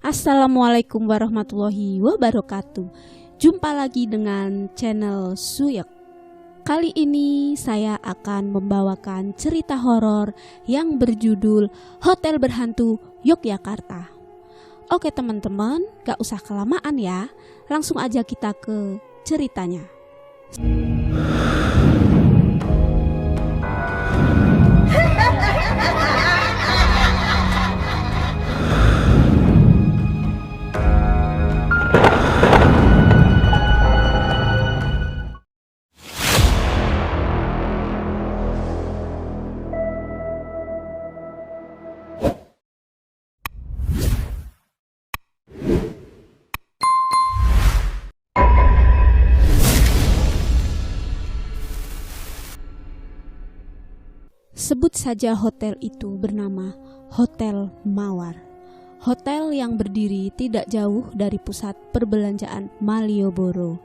Assalamualaikum warahmatullahi wabarakatuh. Jumpa lagi dengan channel Suyek. Kali ini saya akan membawakan cerita horor yang berjudul Hotel Berhantu Yogyakarta. Oke teman-teman, gak usah kelamaan ya. Langsung aja kita ke ceritanya. Sebut saja hotel itu bernama Hotel Mawar. Hotel yang berdiri tidak jauh dari pusat perbelanjaan Malioboro.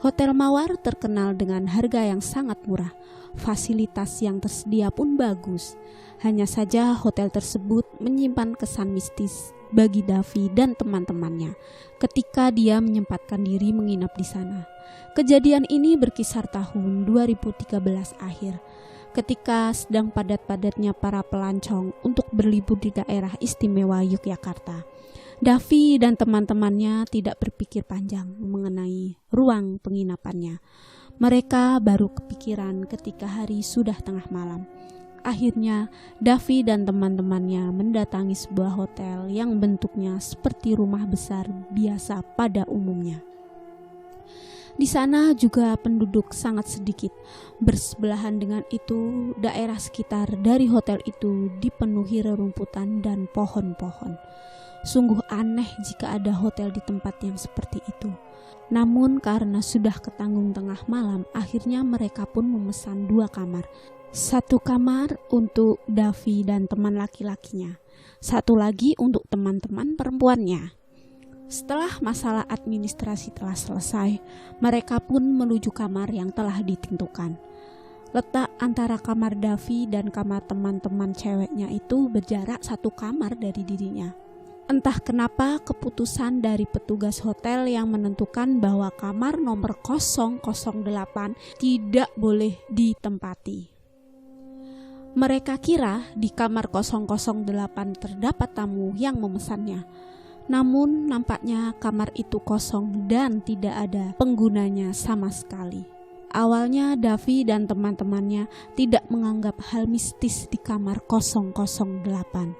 Hotel Mawar terkenal dengan harga yang sangat murah. Fasilitas yang tersedia pun bagus. Hanya saja hotel tersebut menyimpan kesan mistis bagi Davi dan teman-temannya ketika dia menyempatkan diri menginap di sana. Kejadian ini berkisar tahun 2013 akhir, ketika sedang padat-padatnya para pelancong untuk berlibur di daerah istimewa Yogyakarta. Davi dan teman-temannya tidak berpikir panjang mengenai ruang penginapannya. Mereka baru kepikiran ketika hari sudah tengah malam. Akhirnya Davi dan teman-temannya mendatangi sebuah hotel yang bentuknya seperti rumah besar biasa pada umumnya. Di sana juga penduduk sangat sedikit. Bersebelahan dengan itu, daerah sekitar dari hotel itu dipenuhi rerumputan dan pohon-pohon. Sungguh aneh jika ada hotel di tempat yang seperti itu. Namun karena sudah ketanggung tengah malam, akhirnya mereka pun memesan 2 kamar. 1 kamar untuk Davi dan teman laki-lakinya, 1 lagi untuk teman-teman perempuannya. Setelah masalah administrasi telah selesai, mereka pun menuju kamar yang telah ditentukan. Letak antara kamar Davi dan kamar teman-teman ceweknya itu berjarak 1 kamar dari dirinya. Entah kenapa keputusan dari petugas hotel yang menentukan bahwa kamar nomor 008 tidak boleh ditempati. Mereka kira di kamar 008 terdapat tamu yang memesannya. Namun nampaknya kamar itu kosong dan tidak ada penggunanya sama sekali. Awalnya Davi dan teman-temannya tidak menganggap hal mistis di kamar 008.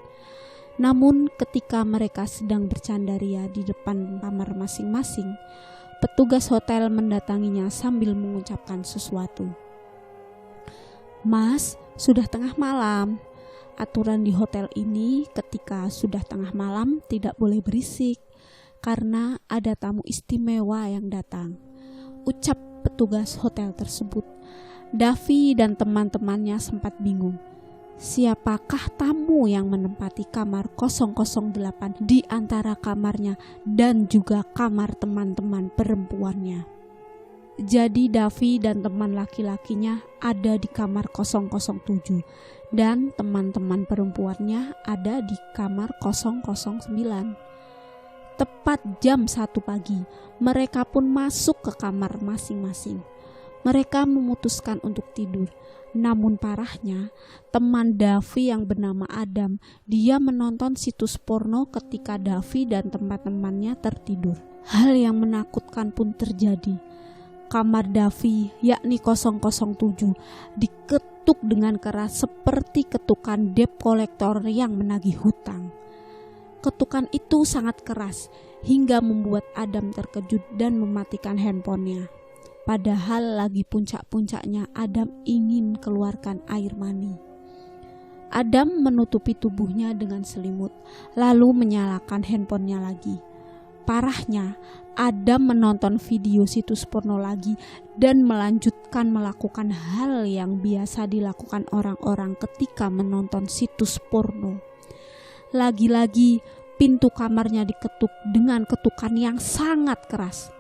Namun ketika mereka sedang bercandaria di depan kamar masing-masing, petugas hotel mendatanginya sambil mengucapkan sesuatu. "Mas, sudah tengah malam. Aturan di hotel ini ketika sudah tengah malam tidak boleh berisik karena ada tamu istimewa yang datang," ucap petugas hotel tersebut. Davi dan teman-temannya sempat bingung. Siapakah tamu yang menempati kamar 008 di antara kamarnya dan juga kamar teman-teman perempuannya? Jadi Davi dan teman laki-lakinya ada di kamar 007 dan teman-teman perempuannya ada di kamar 009. Tepat jam 1 pagi, mereka pun masuk ke kamar masing-masing. Mereka memutuskan untuk tidur. Namun parahnya, teman Davi yang bernama Adam, dia menonton situs porno ketika Davi dan teman-temannya tertidur. Hal yang menakutkan pun terjadi. Kamar Davi, yakni 007, diketuk dengan keras seperti ketukan debt collector yang menagih hutang. Ketukan itu sangat keras hingga membuat Adam terkejut dan mematikan handphonenya. Padahal lagi puncak-puncaknya Adam ingin keluarkan air mani. Adam menutupi tubuhnya dengan selimut, lalu menyalakan handphonenya lagi. Parahnya, Adam menonton video situs porno lagi dan melanjutkan melakukan hal yang biasa dilakukan orang-orang ketika menonton situs porno. Lagi-lagi pintu kamarnya diketuk dengan ketukan yang sangat keras.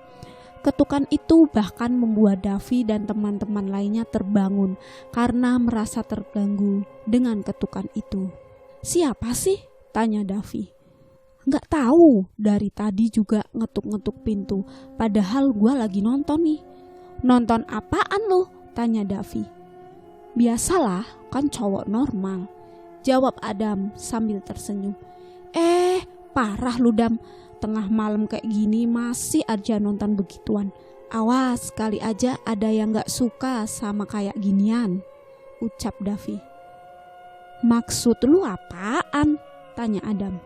Ketukan itu bahkan membuat Davi dan teman-teman lainnya terbangun karena merasa terganggu dengan ketukan itu. "Siapa sih?" tanya Davi. Nggak tahu, dari tadi juga ngetuk-ngetuk pintu, padahal gua lagi nonton nih. Nonton apaan lu? Tanya Davi. Biasalah, kan cowok normal, jawab Adam sambil tersenyum. Parah lu Dam, tengah malam kayak gini masih aja nonton begituan. Awas, kali aja ada yang gak suka sama kayak ginian, ucap Davi. Maksud lu apaan? Tanya Adam.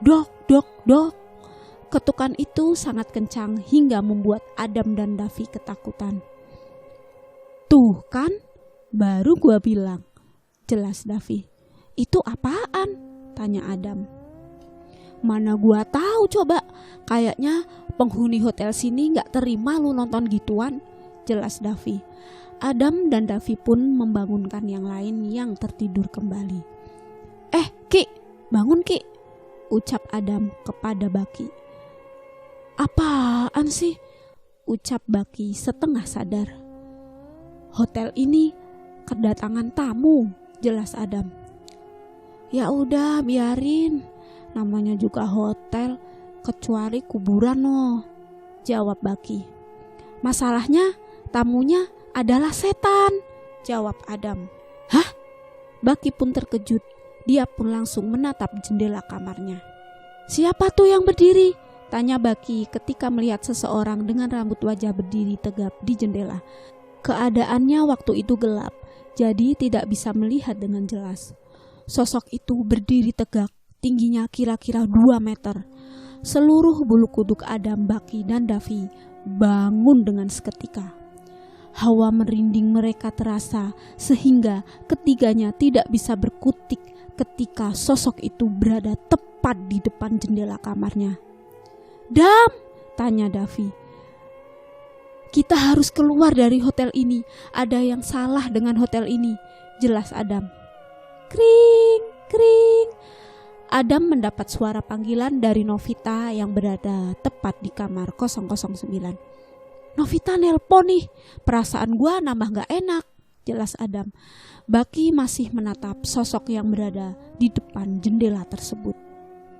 Dok, dok, dok. Ketukan itu sangat kencang hingga membuat Adam dan Davi ketakutan. Tuh kan, baru gua bilang, jelas Davi. Itu apaan? Tanya Adam. Mana gua tahu coba, kayaknya penghuni hotel sini gak terima lu nonton gituan, jelas Davi. Adam dan Davi pun membangunkan yang lain yang tertidur kembali. Ki, bangun Ki, ucap Adam kepada Baki. Apaan sih? Ucap Baki setengah sadar. Hotel ini kedatangan tamu, jelas Adam. Ya udah biarin, namanya juga hotel, kecuali kuburan no, jawab Baki. Masalahnya tamunya adalah setan, jawab Adam. Hah? Baki pun terkejut, dia pun langsung menatap jendela kamarnya. Siapa tuh yang berdiri? Tanya Baki ketika melihat seseorang dengan rambut wajah berdiri tegap di jendela. Keadaannya waktu itu gelap, jadi tidak bisa melihat dengan jelas. Sosok itu berdiri tegak, tingginya kira-kira 2 meter. Seluruh bulu kuduk Adam, Baki, dan Davi bangun dengan seketika. Hawa merinding mereka terasa sehingga ketiganya tidak bisa berkutik ketika sosok itu berada tepat di depan jendela kamarnya. Dam, tanya Davi. Kita harus keluar dari hotel ini, ada yang salah dengan hotel ini, jelas Adam. Kring, kring. Adam mendapat suara panggilan dari Novita yang berada tepat di kamar 009. Novita nelpon nih, perasaan gua nambah gak enak, jelas Adam. Baki masih menatap sosok yang berada di depan jendela tersebut.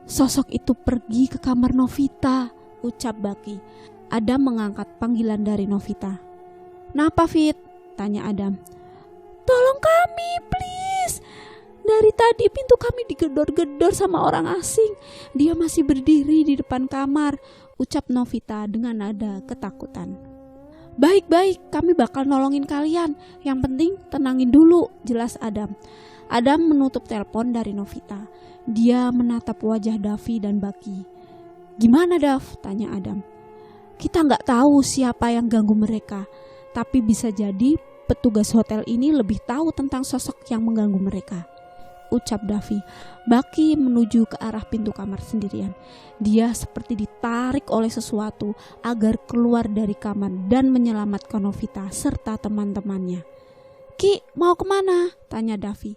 Sosok itu pergi ke kamar Novita, ucap Baki. Adam mengangkat panggilan dari Novita. Napa Fit? Tanya Adam. Tolong kami please. Dari tadi pintu kami digedor-gedor sama orang asing. Dia masih berdiri di depan kamar, ucap Novita dengan nada ketakutan. Baik-baik, kami bakal nolongin kalian. Yang penting tenangin dulu, jelas Adam. Adam menutup telepon dari Novita. Dia menatap wajah Davi dan Baki. Gimana Dav? Tanya Adam. Kita gak tahu siapa yang ganggu mereka, tapi bisa jadi petugas hotel ini lebih tahu tentang sosok yang mengganggu mereka, ucap Davi. Baki menuju ke arah pintu kamar sendirian. Dia seperti ditarik oleh sesuatu agar keluar dari kamar dan menyelamatkan Novita serta teman-temannya. Ki, mau kemana? Tanya Davi.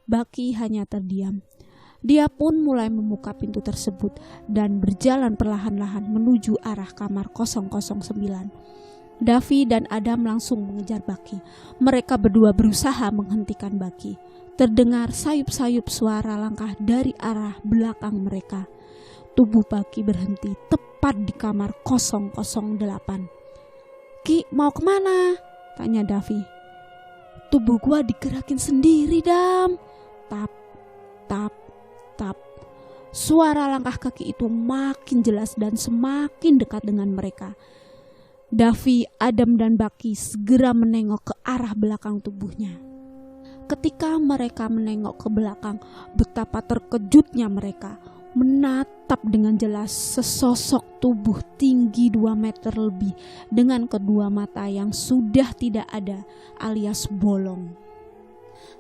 Baki hanya terdiam. Dia pun mulai membuka pintu tersebut dan berjalan perlahan-lahan menuju arah kamar 009. Davi dan Adam langsung mengejar Baki. Mereka berdua berusaha menghentikan Baki. Terdengar sayup-sayup suara langkah dari arah belakang mereka. Tubuh Baki berhenti tepat di kamar 008. Ki, mau kemana? Tanya Davi. Tubuh gua digerakin sendiri, Dam. Tap, tap, tap. Suara langkah kaki itu makin jelas dan semakin dekat dengan mereka. Davi, Adam, dan Baki segera menengok ke arah belakang tubuhnya. Ketika mereka menengok ke belakang, betapa terkejutnya mereka menatap dengan jelas sesosok tubuh tinggi 2 meter lebih dengan kedua mata yang sudah tidak ada alias bolong.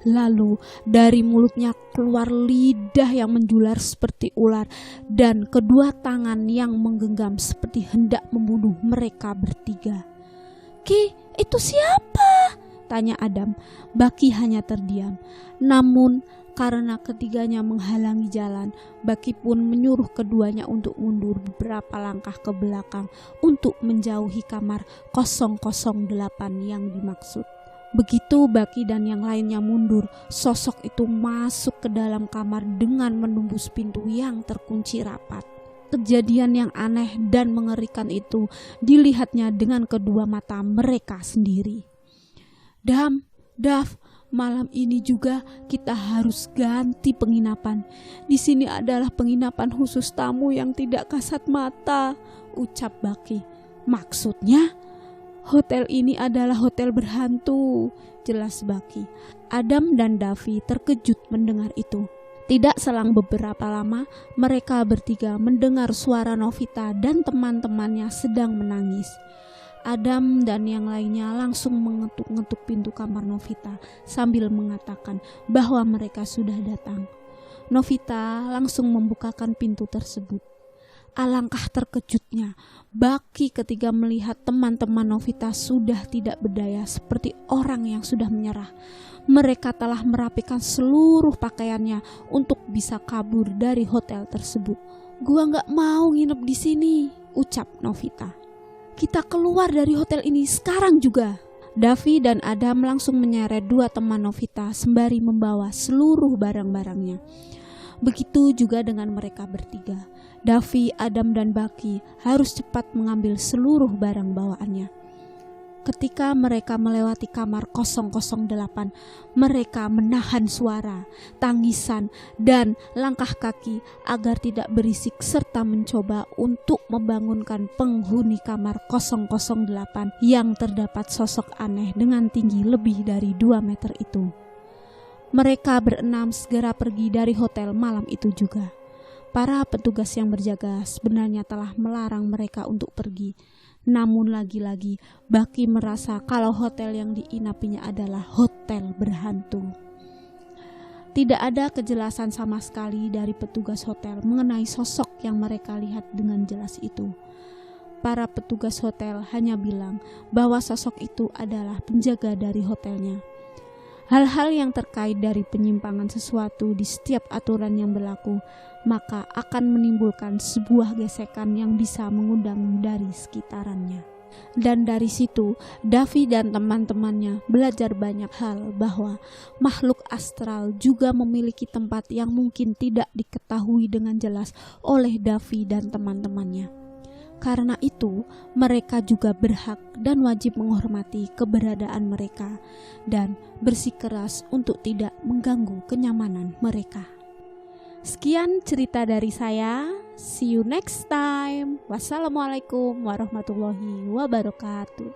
Lalu dari mulutnya keluar lidah yang menjular seperti ular dan kedua tangan yang menggenggam seperti hendak membunuh mereka bertiga. Ki, itu siapa? Tanya Adam. Baki hanya terdiam. Namun karena ketiganya menghalangi jalan, Baki pun menyuruh keduanya untuk mundur beberapa langkah ke belakang untuk menjauhi kamar 008 yang dimaksud. Begitu Baki dan yang lainnya mundur, sosok itu masuk ke dalam kamar dengan menembus pintu yang terkunci rapat. Kejadian yang aneh dan mengerikan itu dilihatnya dengan kedua mata mereka sendiri. Dav, malam ini juga kita harus ganti penginapan. Di sini adalah penginapan khusus tamu yang tidak kasat mata, ucap Baki. Maksudnya? Hotel ini adalah hotel berhantu, jelas Baki. Adam dan Davi terkejut mendengar itu. Tidak selang beberapa lama, mereka bertiga mendengar suara Novita dan teman-temannya sedang menangis. Adam dan yang lainnya langsung mengetuk-ngetuk pintu kamar Novita sambil mengatakan bahwa mereka sudah datang. Novita langsung membukakan pintu tersebut. Alangkah terkejutnya Baki ketika melihat teman-teman Novita sudah tidak berdaya seperti orang yang sudah menyerah. Mereka telah merapikan seluruh pakaiannya untuk bisa kabur dari hotel tersebut. Gua gak mau nginep di sini, ucap Novita. Kita keluar dari hotel ini sekarang juga. Davi dan Adam langsung menyeret dua teman Novita sembari membawa seluruh barang-barangnya. Begitu juga dengan mereka bertiga. Davi, Adam, dan Baki harus cepat mengambil seluruh barang bawaannya. Ketika mereka melewati kamar 008, mereka menahan suara, tangisan, dan langkah kaki agar tidak berisik serta mencoba untuk membangunkan penghuni kamar 008 yang terdapat sosok aneh dengan tinggi lebih dari 2 meter itu. Mereka berenam segera pergi dari hotel malam itu juga. Para petugas yang berjaga sebenarnya telah melarang mereka untuk pergi. Namun lagi-lagi Baki merasa kalau hotel yang diinapinya adalah hotel berhantu. Tidak ada kejelasan sama sekali dari petugas hotel mengenai sosok yang mereka lihat dengan jelas itu. Para petugas hotel hanya bilang bahwa sosok itu adalah penjaga dari hotelnya. Hal-hal yang terkait dari penyimpangan sesuatu di setiap aturan yang berlaku, maka akan menimbulkan sebuah gesekan yang bisa mengundang dari sekitarannya. Dan dari situ, Davi dan teman-temannya belajar banyak hal bahwa makhluk astral juga memiliki tempat yang mungkin tidak diketahui dengan jelas oleh Davi dan teman-temannya. Karena itu, mereka juga berhak dan wajib menghormati keberadaan mereka dan bersikeras untuk tidak mengganggu kenyamanan mereka. Sekian cerita dari saya. See you next time. Wassalamualaikum warahmatullahi wabarakatuh.